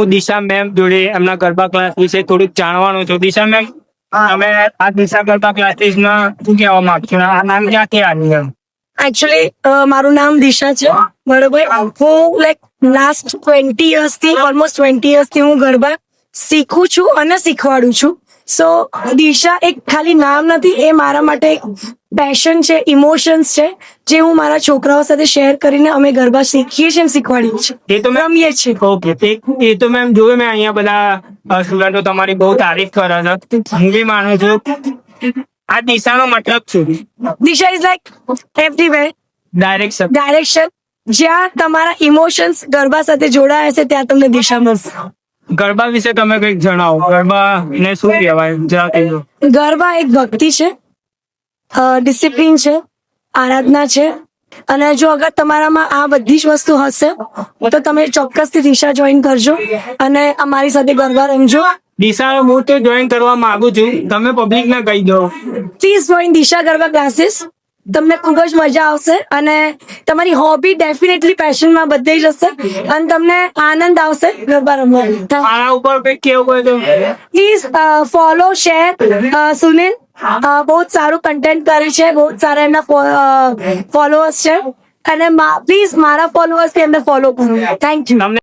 હું દિશા મેમ જોડે એમના ગરબા ક્લાસ વિશે થોડુંક જાણવાનું છું. દિશા મેમ, અમે આ દિશા ગરબા ક્લાસીસમાં શું કહેવા માંગશો? આ નામ ક્યાંથી આવ્યું? એકચ્યુઅલી મારું નામ દિશા છે, બરોબર. હું લાઈક લાસ્ટ 20 yearsથી ઓલમોસ્ટ 20 yearsથી હું ગરબા શીખું છું અને શીખવાડું છું. સો દિશા એક ખાલી નામ નથી, એ મારા માટે એક પેશન છે, ઇમોશન્સ છે, જે હું મારા છોકરાઓ સાથે શેર કરીને અમે ગરબા શીખીએ છીએ અને શીખવાડીએ છીએ, એ તો મેમ રમીએ છીએ. ઓકે, એ તો મેમ જોયું, મેં અહીંયા બધા સ્ટુડન્ટો તમારી બહુ તારીફ કરે છે. હું બી માનું છું. આ દિશાનો મતલબ શું? દિશા is like everywhere, direction. Direction. જ્યાં તમારા ઇમોશન્સ ગરબા સાથે જોડાયા છે ત્યાં તમને દિશા મળશે. ગરબા વિશે તમે કંઈક જણાવો. ગરબા ને શું કહેવાય જરા કહેજો. ગરબા એક ભક્તિ છે, ડિસિપ્લિન છે, આરાધના છે. અને જો અગર તમારામાં આ બધી જ વસ્તુ હશે તો તમે ચોક્કસથી દિશા જોઈન કરજો અને અમારી સાથે ગરબા રમજો. દિશા, હું તો જોઈન કરવા માંગુ છું, તમે પબ્લિકને કહી દો. Please join Disha garba classes. તમને ખૂબ જ મજા આવશે અને તમારી હોબી ડેફિનેટલી પેશનમાં બદલાઈ જશે અને તમને આનંદ આવશે ગરબા રમવાનો. આના ઉપર કંઈક કેવું હોય તો પ્લીઝ ફોલો, શેર. સુનિલ બહુ જ સારું કન્ટેન્ટ કરે છે, બહુ જ સારા એમના ફોલોઅર્સ છે અને પ્લીઝ મારા ફોલોઅર્સની અંદર ફોલો કરો. Thank you. તમને